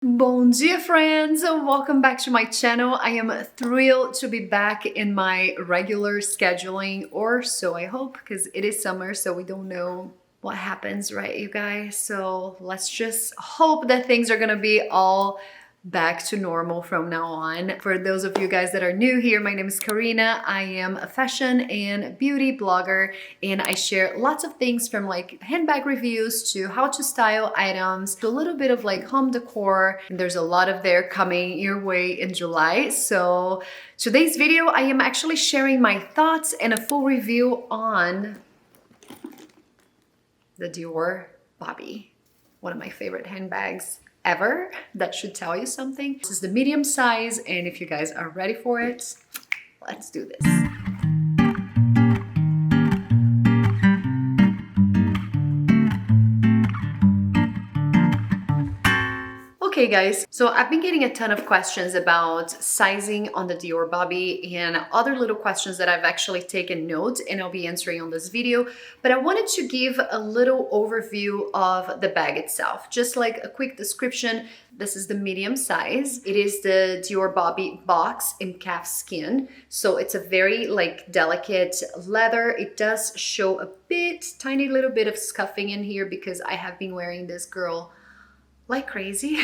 Bom dia, friends! Welcome back to my channel. I am thrilled to be back in my regular scheduling, or so I hope, because it is summer, so we don't know what happens, right, you guys? So let's just hope that things are gonna be all back to normal from now on. For those of you guys that are new here, my name is Karina. I am a fashion and beauty blogger, and I share lots of things from like handbag reviews to how to style items to a little bit of like home decor. And there's a lot of there coming your way in July. So today's video, I am actually sharing my thoughts and a full review on the Dior Bobby, one of my favorite handbags ever. That should tell you something. This is the medium size, and if you guys are ready for it, let's do this. Okay guys, so I've been getting a ton of questions about sizing on the Dior Bobby and other little questions that I've actually taken note and I'll be answering on this video. But I wanted to give a little overview of the bag itself. Just like a quick description, this is the medium size. It is the Dior Bobby box in calf skin. So it's a very like delicate leather. It does show a tiny little bit of scuffing in here because I have been wearing this girl like crazy.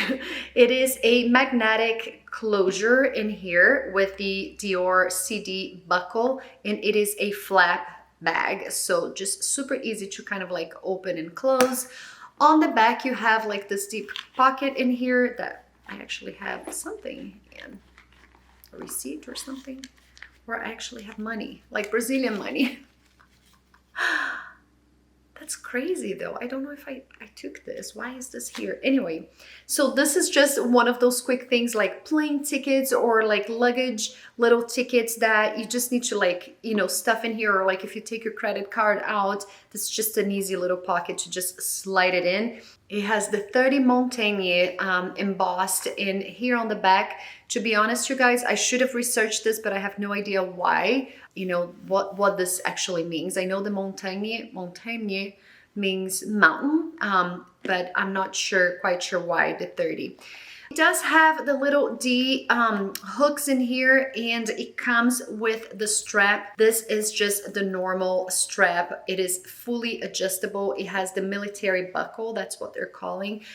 It is a magnetic closure in here with the Dior CD buckle, and it is a flap bag, so just super easy to kind of like open and close. On the back you have like this deep pocket in here that I actually have something in, a receipt or something, where I actually have money, like Brazilian money. That's crazy though. I don't know if I took this. Why is this here? Anyway, so this is just one of those quick things like plane tickets or like luggage little tickets that you just need to like, you know, stuff in here, or like if you take your credit card out, this is just an easy little pocket to just slide it in. It has the 30 Montaigne embossed in here on the back. To be honest, you guys, I should have researched this, but I have no idea why, you know, what this actually means. I know the Montaigne means mountain, but I'm not quite sure why the 30. It does have the little D hooks in here, and it comes with the strap. This is just the normal strap. It is fully adjustable. It has the military buckle, that's what they're calling.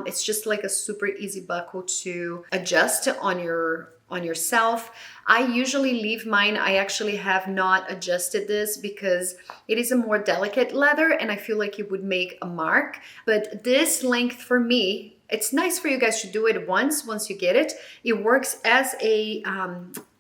It's just like a super easy buckle to adjust on yourself. I usually leave mine. I actually have not adjusted this because it is a more delicate leather and I feel like it would make a mark. But this length for me, it's nice for you guys to do it once you get it. It works as a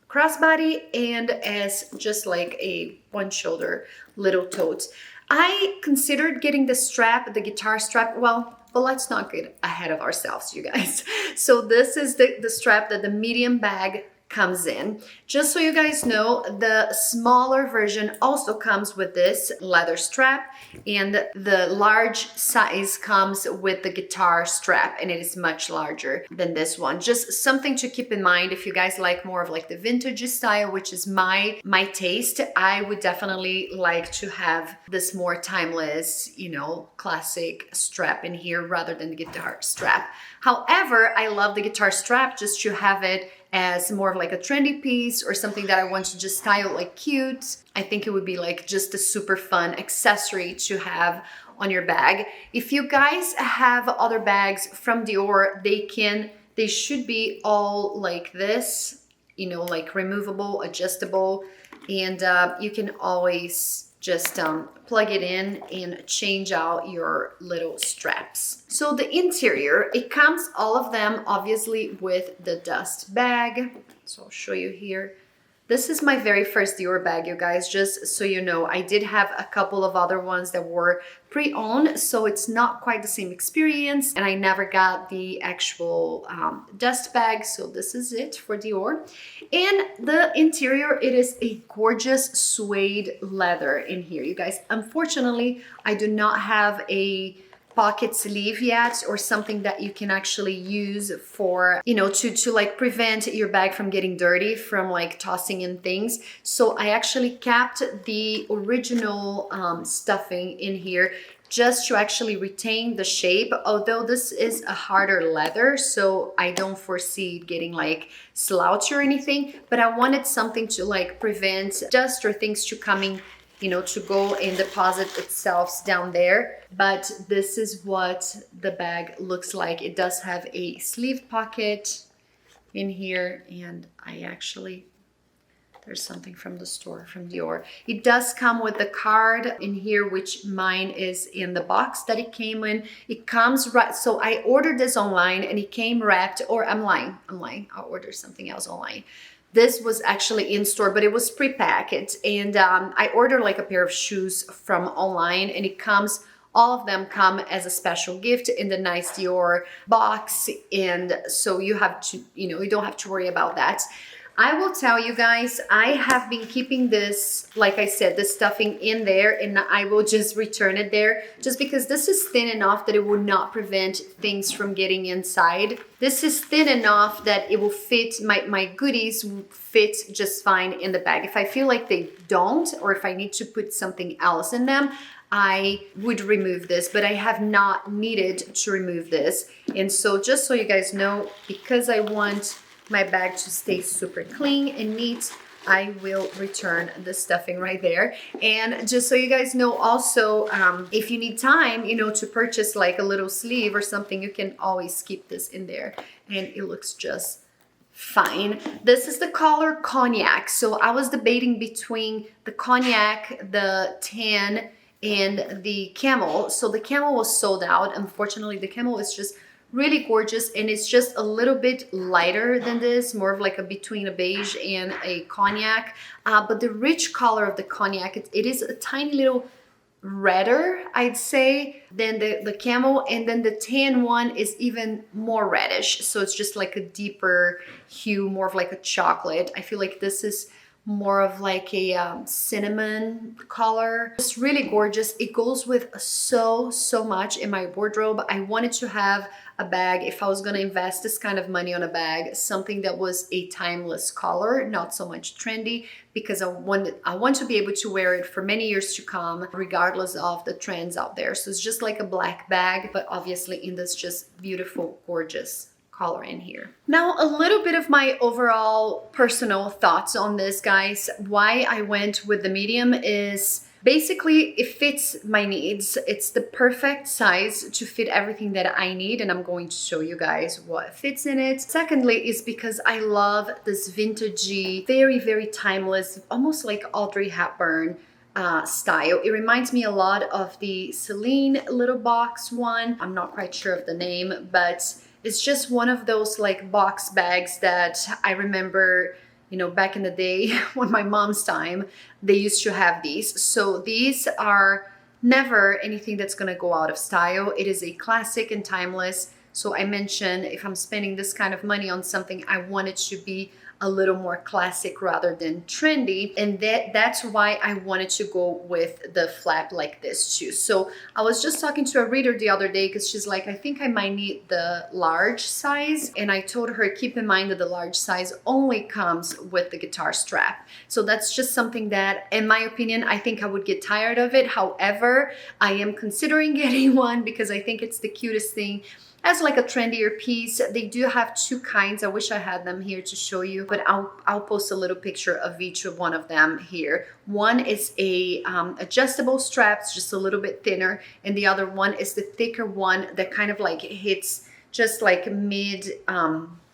crossbody and as just like a one shoulder little tote. I considered getting the strap, the guitar strap, well, but let's not get ahead of ourselves, you guys. So this is the strap that the medium bag comes in. Just so you guys know, the smaller version also comes with this leather strap, and the large size comes with the guitar strap, and it is much larger than this one. Just something to keep in mind if you guys like more of like the vintage style, which is my taste. I would definitely like to have this more timeless, you know, classic strap in here rather than the guitar strap. However, I love the guitar strap just to have it as more of like a trendy piece or something that I want to just style like cute. I think it would be like just a super fun accessory to have on your bag. If you guys have other bags from Dior, they should be all like this, you know, like removable, adjustable, and you can always just plug it in and change out your little straps. So the interior, it comes, all of them, obviously with the dust bag. So I'll show you here. This is my very first Dior bag, you guys, just so you know. I did have a couple of other ones that were pre-owned, so it's not quite the same experience, and I never got the actual dust bag, so this is it for Dior. And the interior, it is a gorgeous suede leather in here, you guys. Unfortunately, I do not have a pocket sleeve yet, or something that you can actually use for, you know, to like prevent your bag from getting dirty from like tossing in things. So I actually kept the original stuffing in here, just to actually retain the shape, although this is a harder leather, so I don't foresee it getting like slouchy or anything, but I wanted something to like prevent dust or things to coming, you know, to go and deposit itself down there. But this is what the bag looks like. It does have a sleeve pocket in here, and I actually, there's something from the store, from Dior. It does come with the card in here, which mine is in the box that it came in. It comes right, so I ordered this online and it came wrapped, or I'm lying, I'll order something else online. This was actually in store, but it was pre-packaged. And I ordered like a pair of shoes from online, and it comes, all of them come as a special gift in the nice Dior box. And so you have to, you know, you don't have to worry about that. I will tell you guys, I have been keeping this, like I said, the stuffing in there, and I will just return it there just because this is thin enough that it will not prevent things from getting inside. This is thin enough that it will fit, my goodies will fit just fine in the bag. If I feel like they don't, or if I need to put something else in them, I would remove this, but I have not needed to remove this. And so just so you guys know, because I want my bag to stay super clean and neat, I will return the stuffing right there. And just so you guys know also, if you need time, you know, to purchase like a little sleeve or something, you can always keep this in there and it looks just fine. This is the color cognac. So I was debating between the cognac, the tan, and the camel. So the camel was sold out. Unfortunately, the camel is just really gorgeous, and it's just a little bit lighter than this, more of like a between a beige and a cognac. But the rich color of the cognac, it is a tiny little redder, I'd say, than the camel, and then the tan one is even more reddish. So it's just like a deeper hue, more of like a chocolate. I feel like this is more of like a cinnamon color. It's really gorgeous. It goes with so much in my wardrobe. I wanted to have a bag, if I was gonna invest this kind of money on a bag, something that was a timeless color, not so much trendy, because I want to be able to wear it for many years to come, regardless of the trends out there. So it's just like a black bag, but obviously in this just beautiful, gorgeous color in here. Now, a little bit of my overall personal thoughts on this, guys. Why I went with the medium is basically it fits my needs. It's the perfect size to fit everything that I need, and I'm going to show you guys what fits in it. Secondly is because I love this vintagey, very timeless, almost like Audrey Hepburn style. It reminds me a lot of the Celine little box one. I'm not quite sure of the name, but it's just one of those like box bags that I remember, you know, back in the day when my mom's time, they used to have these. So these are never anything that's gonna go out of style. It is a classic and timeless. So I mentioned if I'm spending this kind of money on something, I want it to be a little more classic rather than trendy, and that's why I wanted to go with the flap like this too. So I was just talking to a reader the other day because she's like, I think I might need the large size, and I told her keep in mind that the large size only comes with the guitar strap. So that's just something that, in my opinion, I think I would get tired of it. However, I am considering getting one because I think it's the cutest thing as like a trendier piece. They do have two kinds. I wish I had them here to show you, but I'll post a little picture of each of one of them here. One is a adjustable straps, just a little bit thinner, and the other one is the thicker one that kind of like hits just like mid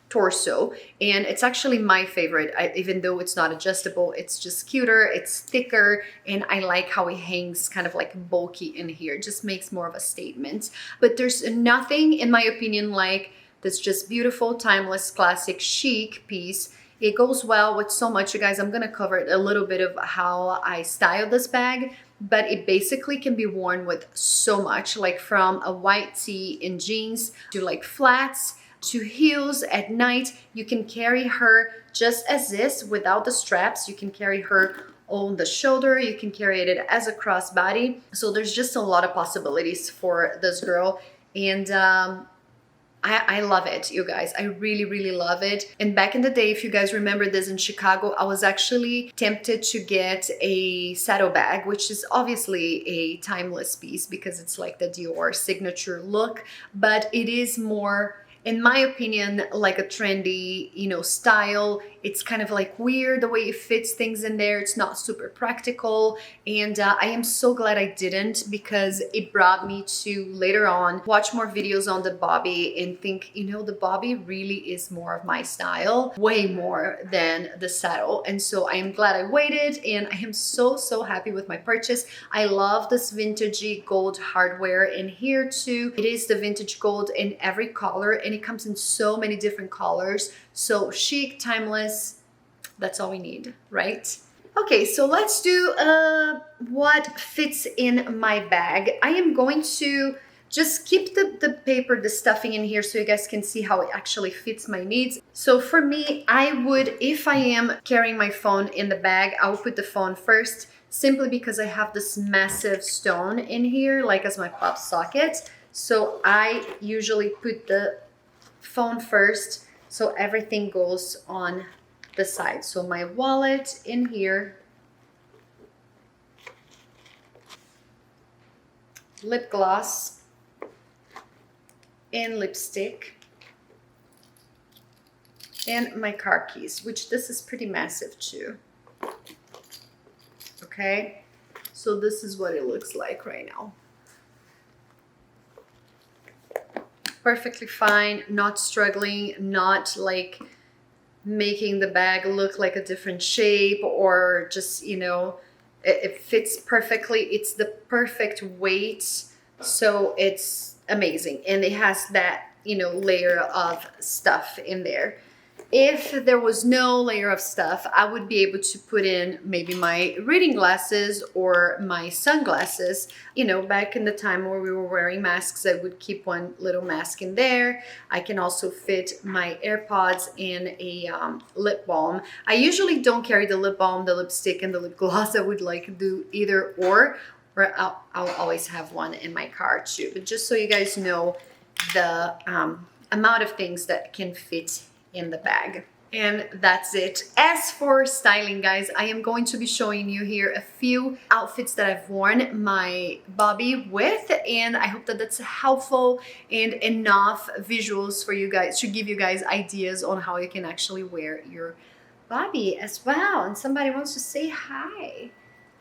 torso, and it's actually my favorite. Even though it's not adjustable, it's just cuter, it's thicker, and I like how it hangs kind of like bulky in here. It just makes more of a statement. But there's nothing, in my opinion, like this just beautiful, timeless, classic, chic piece. It goes well with so much, you guys. I'm gonna cover a little bit of how I style this bag, but it basically can be worn with so much, like from a white tee and jeans to like flats, to heels at night. You can carry her just as this without the straps. You can carry her on the shoulder. You can carry it as a crossbody. So there's just a lot of possibilities for this girl. And I love it, you guys. I really, really love it. And back in the day, if you guys remember this in Chicago, I was actually tempted to get a saddlebag, which is obviously a timeless piece because it's like the Dior signature look, but it is more, in my opinion, like a trendy, you know, style. It's kind of like weird the way it fits things in there. It's not super practical. And I am so glad I didn't, because it brought me to later on watch more videos on the Bobby and think, you know, the Bobby really is more of my style, way more than the saddle. And so I am glad I waited, and I am so, so happy with my purchase. I love this vintagey gold hardware in here too. It is the vintage gold in every color, and it comes in so many different colors. So chic, timeless, that's all we need, right? Okay, so let's do what fits in my bag. I am going to just keep the paper, the stuffing in here so you guys can see how it actually fits my needs. So for me, I would, if I am carrying my phone in the bag, I'll put the phone first, simply because I have this massive stone in here, like as my pop socket. So I usually put the phone first, so everything goes on the side. So my wallet in here, lip gloss and lipstick, and my car keys, which this is pretty massive too. Okay, so this is what it looks like right now. Perfectly fine, not struggling, not like making the bag look like a different shape, or just, you know, it fits perfectly. It's the perfect weight, so it's amazing. And it has that, you know, layer of stuff in there. If there was no layer of stuff, I would be able to put in maybe my reading glasses or my sunglasses. You know, back in the time where we were wearing masks, I would keep one little mask in there. I can also fit my AirPods and a lip balm. I usually don't carry the lip balm, the lipstick, and the lip gloss. I would like do either or I'll always have one in my car too. But just so you guys know the amount of things that can fit in the bag. And that's it. As for styling, guys, I am going to be showing you here a few outfits that I've worn my Bobby with, and I hope that that's helpful and enough visuals for you guys to give you guys ideas on how you can actually wear your Bobby as well. And somebody wants to say hi.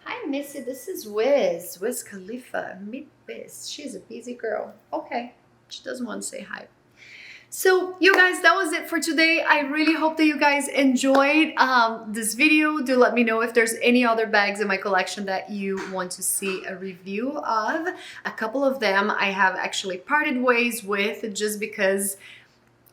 Hi, Missy. This is Wiz Khalifa. Meet Wiz. She's a busy girl. Okay, she doesn't want to say hi. So you guys, that was it for today. I really hope that you guys enjoyed this video. Do let me know if there's any other bags in my collection that you want to see a review of. A couple of them I have actually parted ways with, just because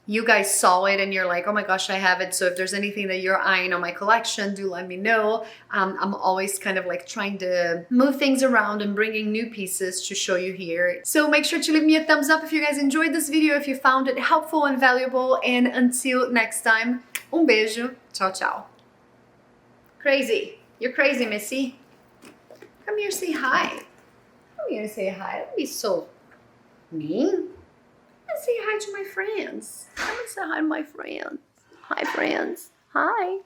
you guys saw it and you're like, oh my gosh, I have it. So if there's anything that you're eyeing on my collection, do let me know. I'm always kind of like trying to move things around and bringing new pieces to show you here. So make sure to leave me a thumbs up if you guys enjoyed this video, if you found it helpful and valuable. And until next time, beijo. Ciao, ciao. Crazy. You're crazy, Missy. Come here, say hi. Come here, say hi. Don't be so mean. Say hi to my friends. Come and say hi to my friends. Hi, friends. Hi.